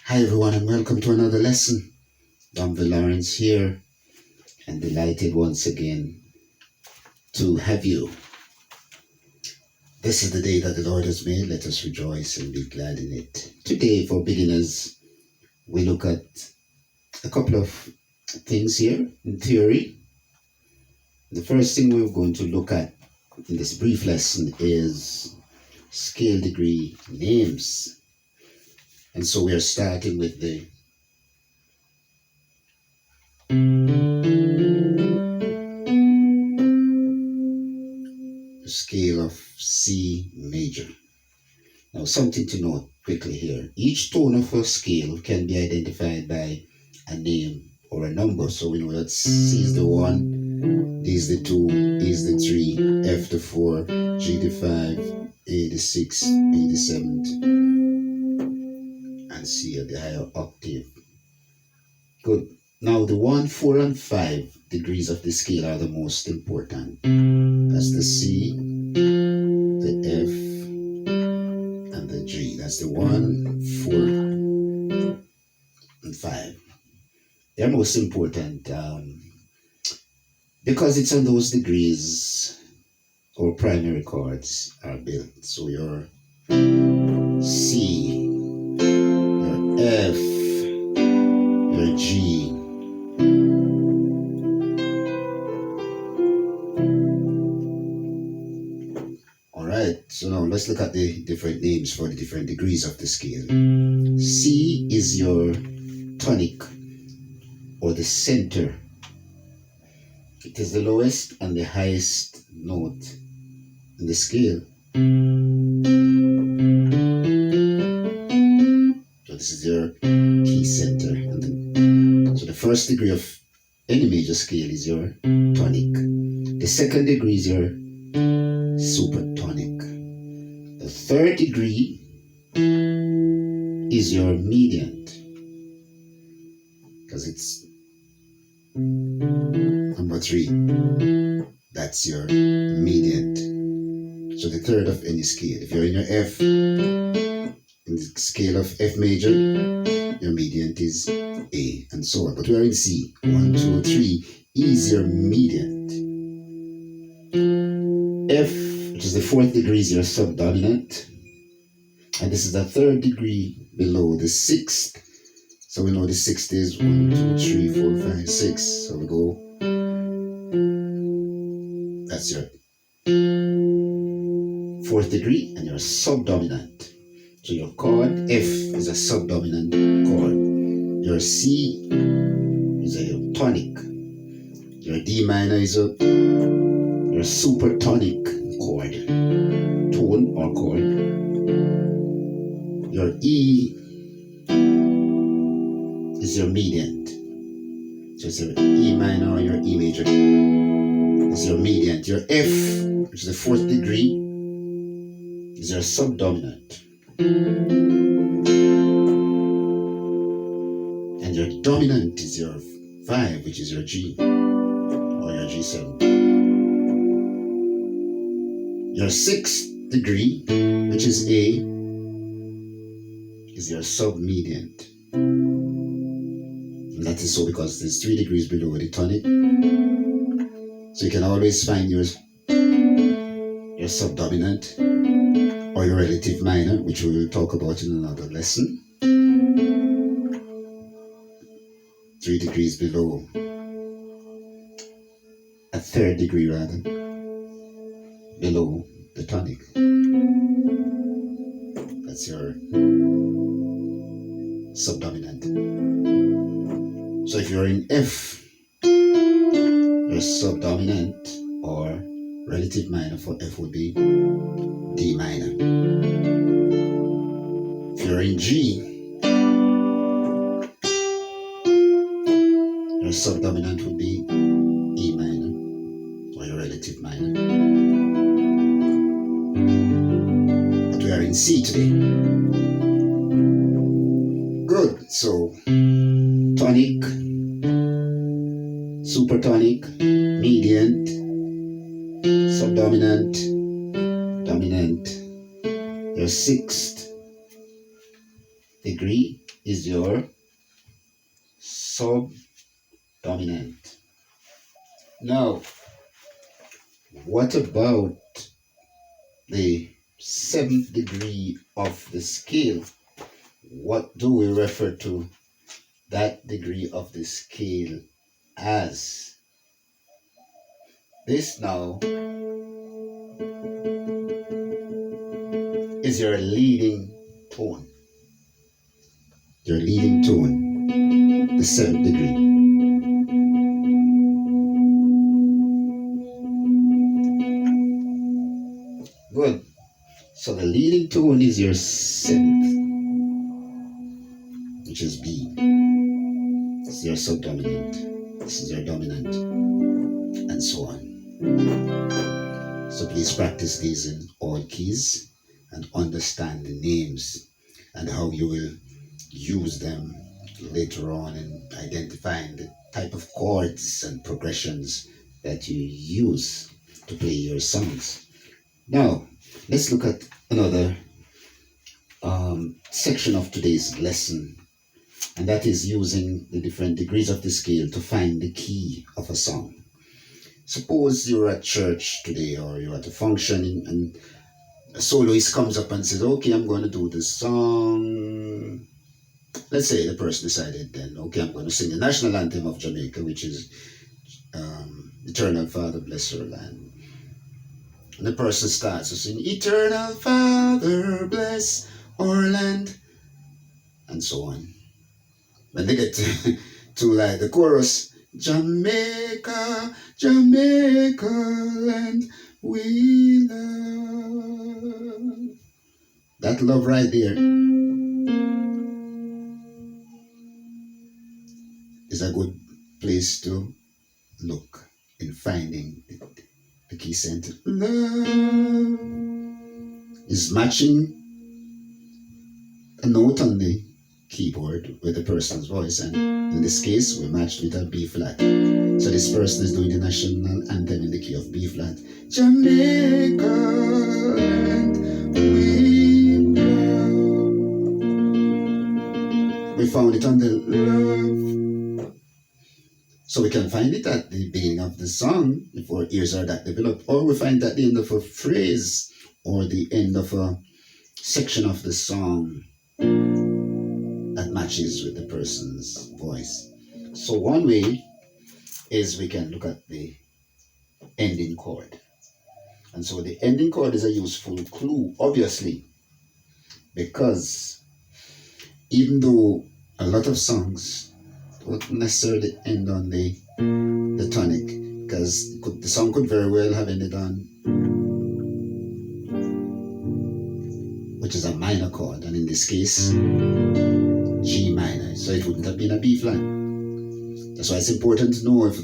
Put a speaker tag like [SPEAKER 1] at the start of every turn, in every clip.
[SPEAKER 1] Hi everyone and welcome to another lesson. Donville Lawrence here and delighted once again to have you. This is the day that the Lord has made. Let us rejoice and be glad in it. Today for beginners, we look at a couple of things here in theory. The first thing we're going to look at in this brief lesson is scale degree names. And so we are starting with the scale of C major. Now, something to note quickly here. Each tone of a scale can be identified by a name or a number. So we know that C is the 1, D is the 2, E is the 3, F the 4, G the 5, A the 6, B the 7th, and C at the higher octave. Good. Now, the 1, 4, and 5 degrees of the scale are the most important. That's the C, the F, and the G. That's the 1, 4, and 5. They're most important because it's on those degrees our primary chords are built. So your C, your F, your G, Alright, so now let's look at the different names for the different degrees of the scale. C is your tonic or the center. It is the lowest and the highest note in the scale. So this is your key center. So the first degree of any major scale is your tonic. The second degree is your supertonic. The third degree is your mediant, because it's number 3. That's your mediant. So the third of any scale. If you're in your F, in the scale of F major, your mediant is A, and so on. But we are in C. 1, 2, 3. E is your mediant. F, which is the 4th degree, is your subdominant. And this is the 3rd degree below the 6th. So we know the 6th is 1, 2, 3, 4, 5, 6. So we go, that's your 4th degree and your subdominant. So your chord F is a subdominant chord. Your C is a tonic. Your D minor is your supertonic chord, tone or chord. Your E is your mediant. So it's your E minor or your E major is your mediant. Your F, which is the 4th degree, is your subdominant. And your dominant is your 5, which is your G or your G7. Your 6th degree, which is A, is your submediant. And that is so because there's 3 degrees below the tonic. So you can always find your subdominant or your relative minor, which we will talk about in another lesson. 3 degrees below, a 3rd degree rather, below the tonic. That's your subdominant. So if you're in F, your subdominant or relative minor for F would be D minor. If you're in G, your subdominant would be E minor or your relative minor. But we are in C today. Good. So tonic, supertonic, mediant, subdominant, dominant. Your 6th degree is your subdominant. Now, what about the seventh degree of the scale? What do we refer to that degree of the scale as? This now is your leading tone. Your leading tone, the seventh degree. Good. So the leading tone is your seventh, which is B. This is your subdominant. This is your dominant, and so on. So please practice these in all keys and understand the names and how you will use them later on in identifying the type of chords and progressions that you use to play your songs. Now, let's look at another section of today's lesson, and that is using the different degrees of the scale to find the key of a song. Suppose you're at church today or you're at a function and a soloist comes up and says, okay, I'm going to do this song. Let's say the person decided then, okay, I'm going to sing the national anthem of Jamaica, which is Eternal Father, Bless Your Land. And the person starts to sing, Eternal Father, bless our land, and so on. When they get to like the chorus, Jamaica, Jamaica land we love. That love right there is a good place to look in finding the key center. Love is matching a note on the keyboard with the person's voice, and in this case we matched with a B flat. So this person is doing the national anthem in the key of B flat. Jamaica and we love. We found it on the love. So we can find it at the beginning of the song if our ears are that developed, or we find it at the end of a phrase or the end of a section of the song that matches with the person's voice. So one way is we can look at the ending chord. And so the ending chord is a useful clue, obviously, because even though a lot of songs don't necessarily end on the tonic, because the song could very well have ended on, which is a minor chord, and in this case, G minor, so it wouldn't have been a B flat. That's why it's important to know if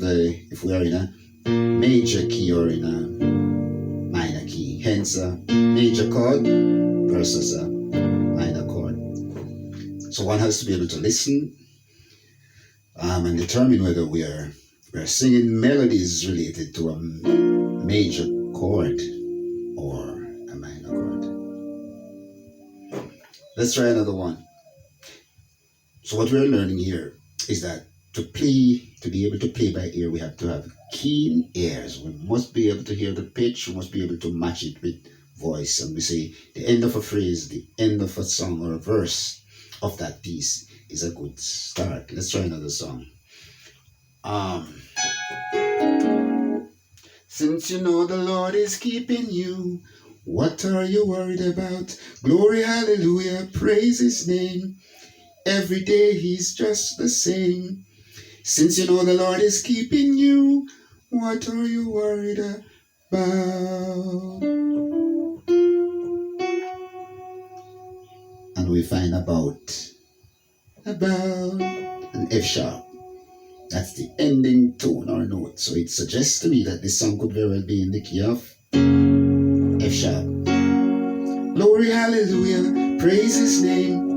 [SPEAKER 1] we are in a major key or in a minor key. Hence a major chord versus a minor chord. So one has to be able to listen and determine whether we're singing melodies related to a major chord or a minor chord. Let's try another one. So what we're learning here is that to be able to play by ear, we have to have keen ears. We must be able to hear the pitch. We must be able to match it with voice. And we say the end of a phrase, the end of a song or a verse of that piece is a good start. Let's try another song. Since you know the Lord is keeping you, what are you worried about? Glory, hallelujah, praise his name. Every day he's just the same. Since you know the Lord is keeping you, what are you worried about? And we find about an F sharp. That's the ending tone or note. So it suggests to me that this song could very well be in the key of F sharp. Glory, hallelujah, praise his name.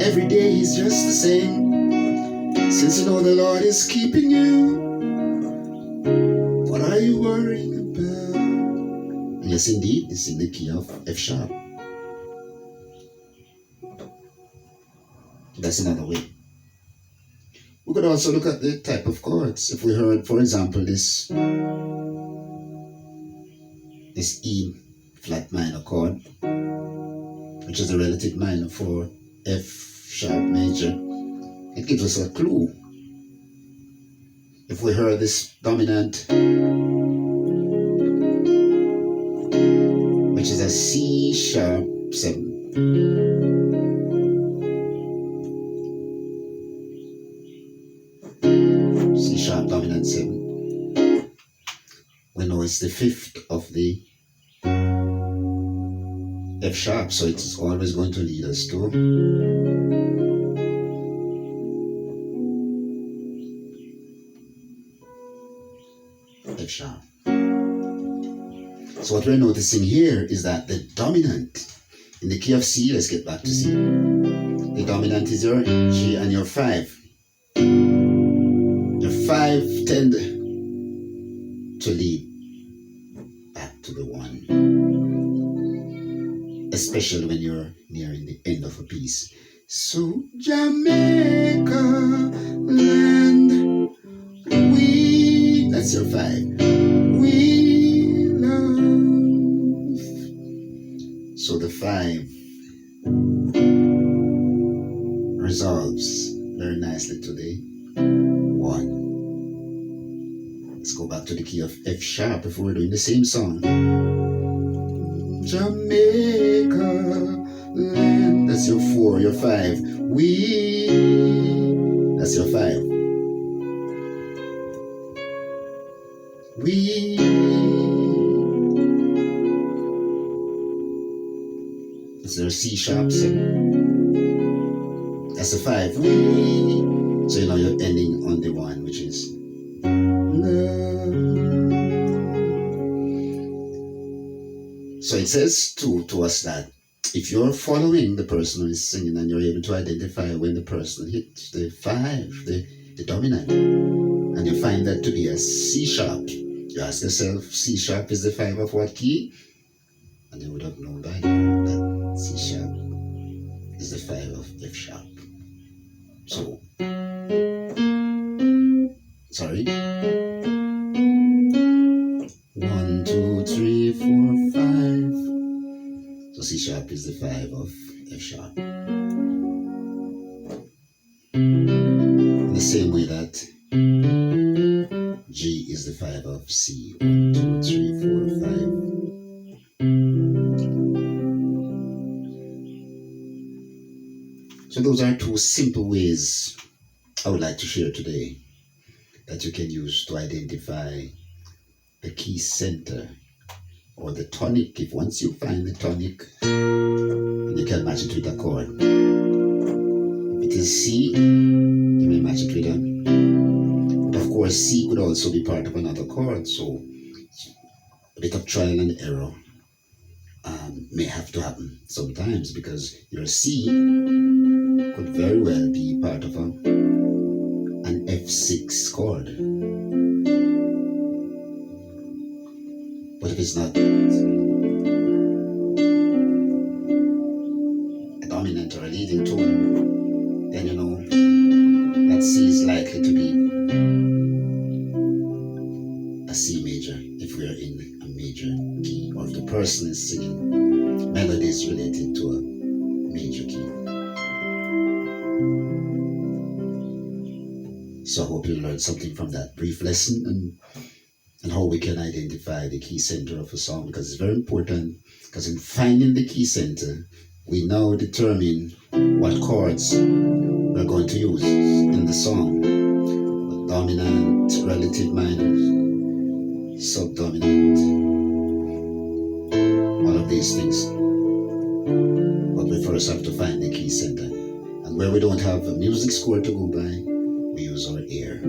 [SPEAKER 1] Every day he's just the same. Since you know the Lord is keeping you, what are you worrying about? And yes, indeed, it's in the key of F sharp. That's another way. We could also look at the type of chords. If we heard, for example, this E flat minor chord, which is a relative minor for F sharp major, it gives us a clue. If we heard this dominant, which is a C sharp 7, C sharp dominant 7, we know it's the fifth of the F sharp, so it's always going to lead us to F sharp. So what we're noticing here is that the dominant in the key of C, let's get back to C. The dominant is your G and your 5. Your 5 tend to lead back to the 1, especially when you're nearing the end of a piece. So Jamaica land, that's your 5. We love. So the 5 resolves very nicely to the 1. Let's go back to the key of F sharp if we're doing the same song. Jamaica land, that's your 4, your 5. We, that's your 5. We, that's their C sharp 7. That's the 5. We, so you know you're ending on the 1, which is love. So it says to us that if you're following the person who is singing and you're able to identify when the person hits the 5, the dominant, and you find that to be a C sharp, you ask yourself, C sharp is the 5 of what key? And you would have known by now that C sharp is the 5 of F sharp. So, sorry. 1, 2, 3, 4, 5. So C sharp is the 5 of F sharp. In the same way that G is the 5 of C. 1, 2, 3, 4, 5. So those are 2 simple ways I would like to share today that you can use to identify the key center or the tonic. If once you find the tonic, you can match it with a chord. If it is C, you may match it with a. But of course, C could also be part of another chord, so a bit of trial and error may have to happen sometimes, because your C could very well be part of an F6 chord. But if it's not a dominant or a leading tone, then you know that C is likely to be a C major if we are in a major key, or if the person is singing melodies related to a major key. So I hope you learned something from that brief lesson and how we can identify the key center of a song, because it's very important, because in finding the key center, we now determine what chords we're going to use in the song. Dominant, relative minor, subdominant, all of these things. But we first have to find the key center. And where we don't have a music score to go by, we use our ear.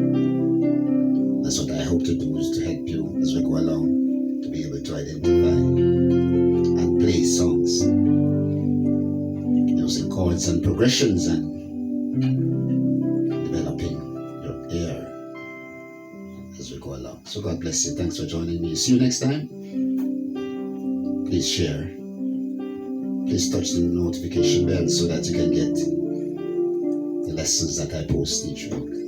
[SPEAKER 1] That's what I hope to do, is to help you as we go along to be able to identify and play songs using chords and progressions and developing your ear as we go along. So God bless you. Thanks for joining me. See you next time. Please share. Please touch the notification bell so that you can get lessons that I post each week.